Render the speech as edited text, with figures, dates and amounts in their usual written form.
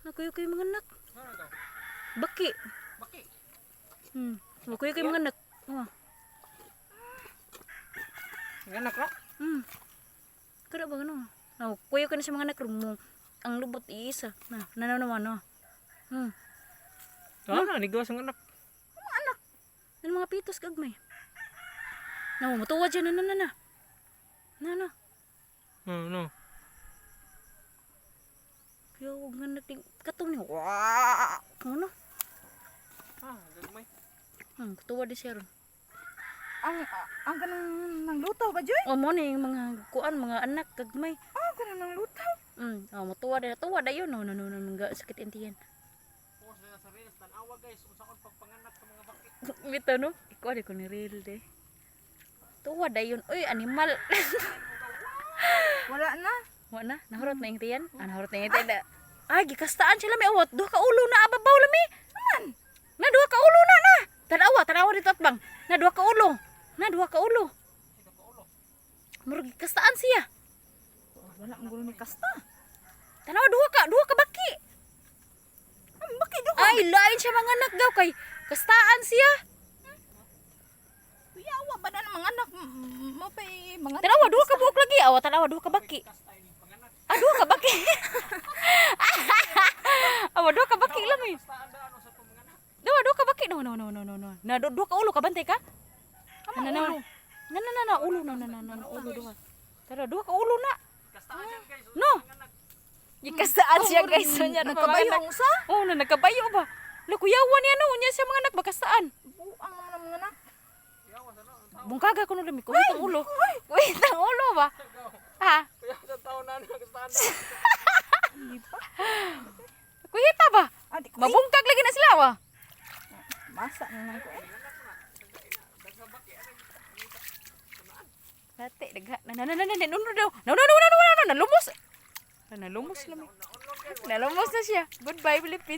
Nakuyo-kuyo mga anak. Ano to? Baki. Baki. Nakuyo-kuyo mga anak. Oh. Ganak na. Kada ba ano? Nakuyo ka na sa mga anak mo. Ang lubot iisa. Nanaw naman no. Ano, nigawas ang anak. Ano mga pitos kagmay. Mutuwa dyan na. Na. No. Kaya huwag nga natin katong niya. Waaah! Ano? Gagmay. Kutuwa di siya ron. Ang kanang nangluto ba, Joy? Mo na yung mga kuan, mga anak kagmay. Kanang nangluto. Mutuwa di. Tuwa da yun. No, sakit intiyan. Post na sa reels, tanawa guys, kung saan pagpanganak sa mga baki. Bito no? Ikaw di ko ni real de. Tuwa da yun. Uy, animal. Wala na. Wala na, nahurot na yung tiyan. Nahurot na yung tiyan. Ay, gikastaan sila may awat. Duha ka ulo na ababaw lami. Na duha ka ulo na. Tanawa dito at bang. Na duha ka ulo. Murag gikastaan siya. Wala ang gulo ni Kasta. Tanawa duha ka baki. Baki do. Ay, lain siya mga anak daw kay kastaan siya. Yawa ba na ng mga anak mo pa mga Tanawa duha ka buhok lagi. Awa tanawa duha ka baki. Duha ka baki. Awa duha ka baki lami. Duha ka baki. No. Na duha ka ulo ka bantay ka? Na ulo ulo duha. Tara duha ka ulo na. No. Gikastaan siya guys. nagkabayong sa. Oh, nagkabayo ba? Lakuyawan niya no, unya siya mga anak bakastaan. Buang naman ang mga anak. Bungkaga ko no lami ko ang ulo. Wait ang ulo ba? Ha? Kaya sa taon na nagkastaan. Kuhita ba? Di ko. Mabungkag lagi na sila wa. Masa na ko. Dati dagha. Na lumos. Nalumos na siya. Goodbye Philippines.